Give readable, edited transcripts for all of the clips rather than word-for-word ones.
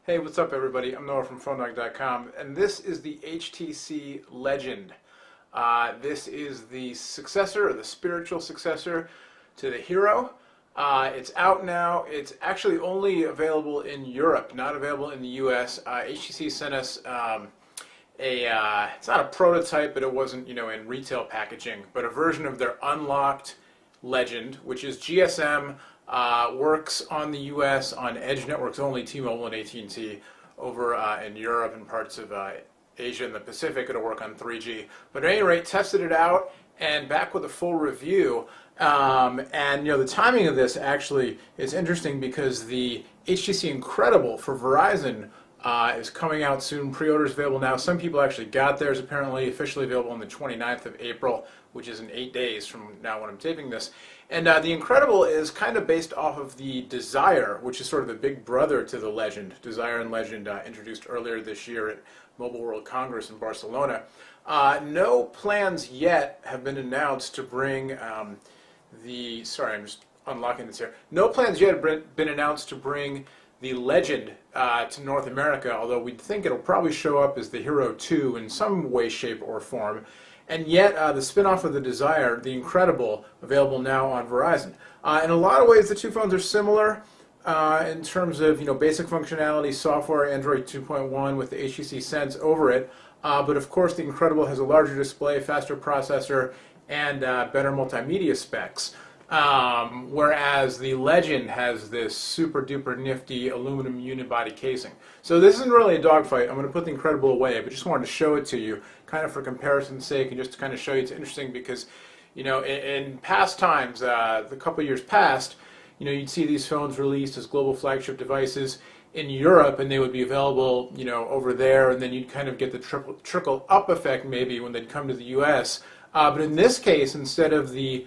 Hey, what's up everybody? I'm Noah from PhoneDog.com, and this is the HTC Legend. This is the successor, or the spiritual successor, to the Hero. It's out now. It's actually only available in Europe, not available in the US. HTC sent us it's not a prototype, but it wasn't, in retail packaging, but a version of their unlocked Legend, which is GSM. Works on the US on Edge networks only, T-Mobile and AT&T. Over in Europe and parts of Asia and the Pacific, it'll work on 3G. But at any rate, tested it out and back with a full review. And the timing of this actually is interesting because the HTC Incredible for Verizon is coming out soon. Pre-orders available now. Some people actually got theirs apparently, officially available on the 29th of April, which is in 8 days from now when I'm taping this. And the Incredible is kind of based off of the Desire, which is sort of the big brother to the Legend. Desire and Legend introduced earlier this year at Mobile World Congress in Barcelona. No plans yet have been announced to bring sorry, I'm just unlocking this here. No plans yet have been announced to bring the Legend to North America, although we'd think it'll probably show up as the Hero 2 in some way, shape, or form. And yet, the spin-off of the Desire, the Incredible, available now on Verizon. In a lot of ways, the two phones are similar in terms of basic functionality, software, Android 2.1 with the HTC Sense over it. But of course, the Incredible has a larger display, faster processor, and better multimedia specs. Whereas the Legend has this super duper nifty aluminum unibody casing. So this isn't really a dogfight. I'm going to put the Incredible away, but just wanted to show it to you, kind of for comparison's sake, and just to kind of show you it's interesting because, in past times, the couple years past, you'd see these phones released as global flagship devices in Europe, and they would be available, over there, and then you'd kind of get the trickle up effect maybe when they'd come to the U.S. But in this case, instead of the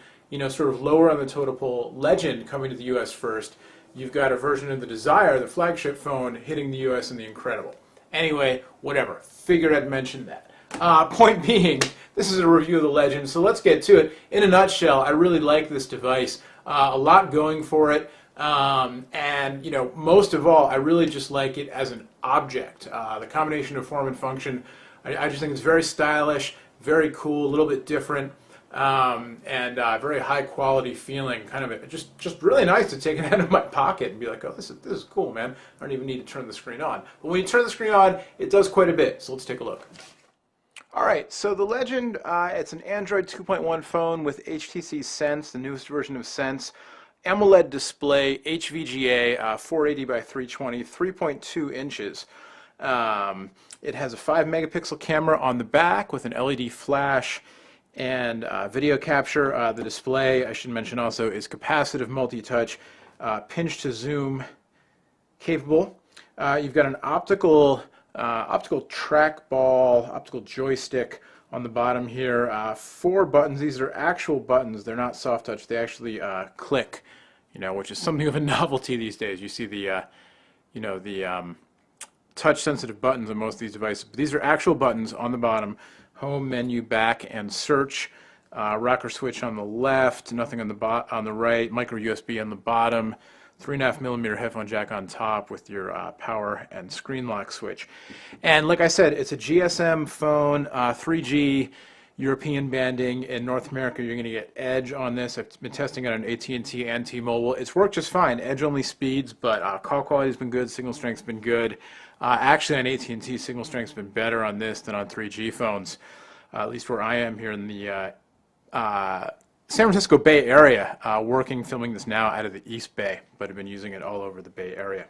sort of lower on the totem pole Legend coming to the U.S. first, you've got a version of the Desire, the flagship phone, hitting the U.S. in the Incredible. Anyway, whatever. Figured I'd mention that. Point being, this is a review of the Legend, so let's get to it. In a nutshell, I really like this device. A lot going for it. And most of all, I really just like it as an object. The combination of form and function, I just think it's very stylish, very cool, a little bit different. And very high quality feeling, kind of just really nice to take it out of my pocket and be like, oh, this is cool, man. I don't even need to turn the screen on. But when you turn the screen on, it does quite a bit. So let's take a look. All right, so the Legend, it's an Android 2.1 phone with HTC Sense, the newest version of Sense. AMOLED display, HVGA, 480 by 320, 3.2 inches. It has a 5 megapixel camera on the back with an LED flash and video capture. The display, I should mention also, is capacitive multi-touch, pinch to zoom capable. You've got an optical trackball, optical joystick on the bottom here. 4 buttons. These are actual buttons. They're not soft touch. They actually click, which is something of a novelty these days. You see the touch-sensitive buttons on most of these devices. But these are actual buttons on the bottom. Home, menu, back, and search. Rocker switch on the left, nothing on the right. Micro USB on the bottom. 3.5mm headphone jack on top with your power and screen lock switch. And like I said, it's a GSM phone, 3G European banding. In North America, you're going to get Edge on this. I've been testing it on AT&T and T-Mobile. It's worked just fine. Edge-only speeds, but call quality's been good, signal strength's been good. Actually, on AT&T, signal strength's been better on this than on 3G phones, at least where I am here in the San Francisco Bay Area, filming this now out of the East Bay, but have been using it all over the Bay Area.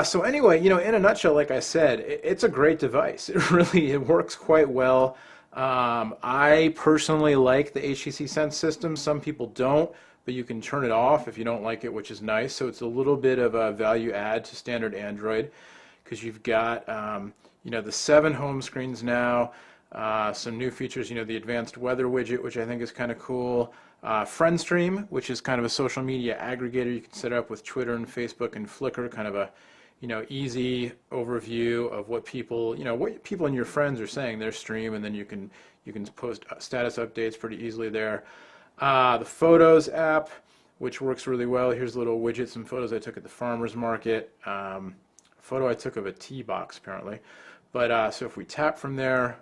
So anyway, in a nutshell, like I said, it's a great device. It works quite well. I personally like the HTC Sense system. Some people don't, but you can turn it off if you don't like it, which is nice. So it's a little bit of a value add to standard Android, because you've got the 7 home screens now. Some new features, the advanced weather widget, which I think is kind of cool. FriendStream, which is kind of a social media aggregator you can set up with Twitter and Facebook and Flickr, kind of a easy overview of what people and your friends are saying their stream, and then you can post status updates pretty easily there. The Photos app, which works really well. Here's a little widget, some photos I took at the farmer's market. photo I took of a tea box apparently. But so if we tap from there,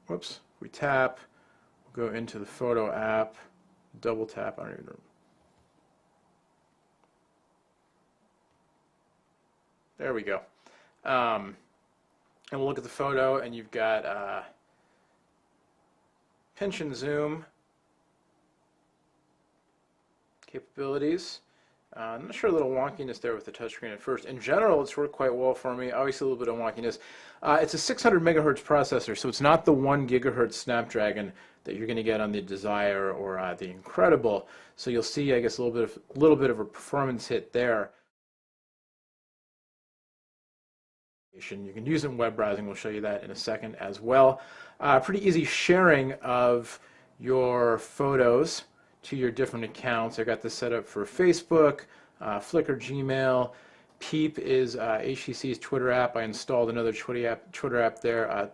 whoops, if we tap, we'll go into the photo app, double tap, I don't even know. There we go. And we'll look at the photo, and you've got pinch and zoom capabilities. I'm not sure, a little wonkiness there with the touchscreen at first. In general, it's worked quite well for me. Obviously, a little bit of wonkiness. It's a 600 megahertz processor, so it's not the 1 gigahertz Snapdragon that you're going to get on the Desire or the Incredible. So you'll see, I guess, a little bit of a performance hit there. You can use it in web browsing. We'll show you that in a second as well. Pretty easy sharing of your photos to your different accounts. I got this set up for Facebook, Flickr, Gmail. Peep is HTC's Twitter app. I installed another Twitter app there.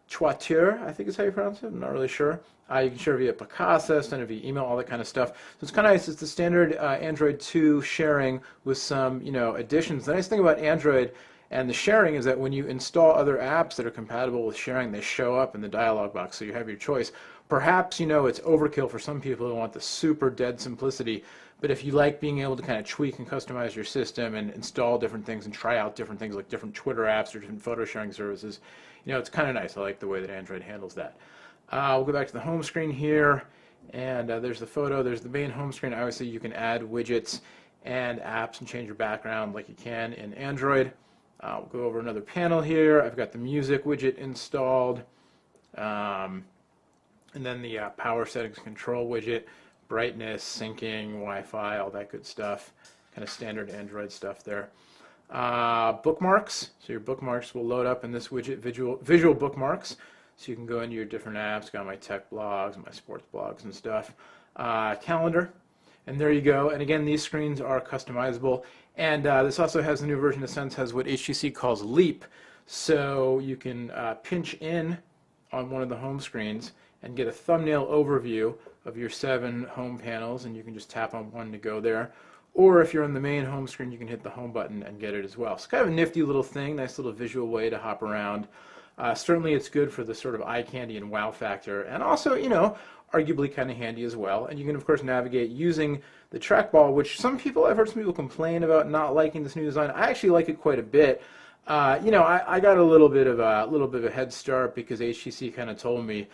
Twitter, I think is how you pronounce it. I'm not really sure. You can share via Picasa, send it via email, all that kind of stuff. So it's kind of nice. It's the standard Android 2 sharing with some, additions. The nice thing about Android and the sharing is that when you install other apps that are compatible with sharing, they show up in the dialog box, so you have your choice. Perhaps, it's overkill for some people who want the super dead simplicity, but if you like being able to kind of tweak and customize your system and install different things and try out different things like different Twitter apps or different photo sharing services, it's kind of nice. I like the way that Android handles that. We'll go back to the home screen here, and there's the photo. There's the main home screen. Obviously, you can add widgets and apps and change your background like you can in Android. We'll go over another panel here. I've got the music widget installed, and then the power settings control widget, brightness, syncing, Wi-Fi, all that good stuff, kind of standard Android stuff there. Bookmarks, so your bookmarks will load up in this widget, visual bookmarks, so you can go into your different apps, got my tech blogs, my sports blogs and stuff. Calendar, and there you go. And again, these screens are customizable. And this also has the new version of Sense, has what HTC calls Leap. So you can pinch in on one of the home screens and get a thumbnail overview of your 7 home panels, and you can just tap on one to go there. Or if you're on the main home screen, you can hit the home button and get it as well. It's kind of a nifty little thing, nice little visual way to hop around. Certainly it's good for the sort of eye candy and wow factor, and also, arguably kind of handy as well. And you can, of course, navigate using the trackball, which I've heard some people complain about not liking this new design. I actually like it quite a bit. I got a little bit of a head start because HTC kind of told me,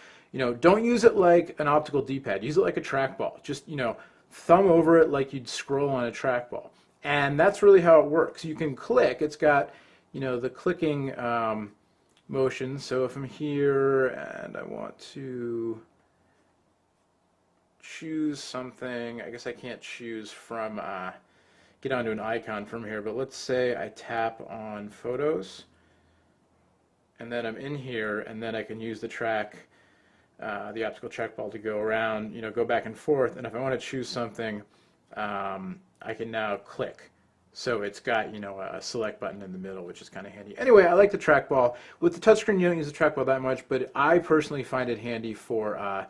don't use it like an optical D-pad. Use it like a trackball. Just, thumb over it like you'd scroll on a trackball. And that's really how it works. You can click. It's got, the clicking motion. So if I'm here and I want to choose something, I guess I can't choose from, get onto an icon from here, but let's say I tap on photos, and then I'm in here, and then I can use the the optical trackball to go around, go back and forth, and if I want to choose something, I can now click. So it's got, a select button in the middle, which is kind of handy. Anyway, I like the trackball. With the touchscreen, you don't use the trackball that much, but I personally find it handy for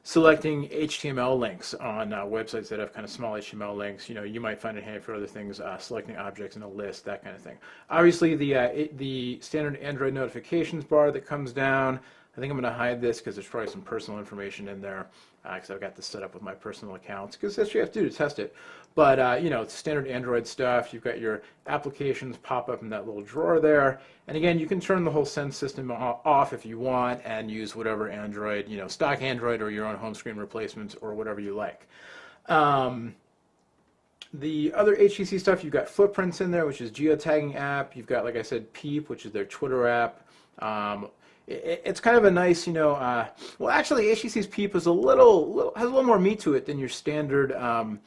selecting HTML links on websites that have kind of small HTML links. You might find it handy for other things, selecting objects in a list, that kind of thing. Obviously, the standard Android notifications bar that comes down, I think I'm going to hide this because there's probably some personal information in there, because I've got this set up with my personal accounts, because that's what you have to do to test it. But, it's standard Android stuff. You've got your applications pop up in that little drawer there. And again, you can turn the whole Sense system off if you want and use whatever Android, stock Android or your own home screen replacements or whatever you like. The other HTC stuff, you've got Footprints in there, which is geotagging app. You've got, like I said, Peep, which is their Twitter app. It's kind of a nice, well, actually, HTC's Peep is has a little more meat to it than your standard, like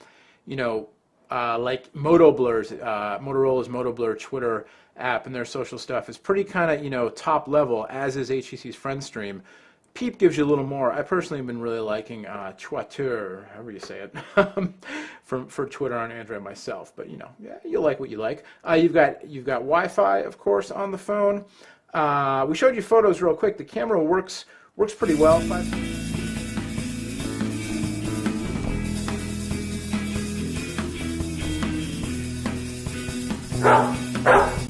Motorola's Moto Blur Twitter app and their social stuff is pretty kind of, top level, as is HTC's FriendStream. Peep gives you a little more. I personally have been really liking Twitter, however you say it, for Twitter on Android myself. But yeah, you'll like what you like. You've got Wi-Fi, of course, on the phone. We showed you photos real quick. The camera works pretty well.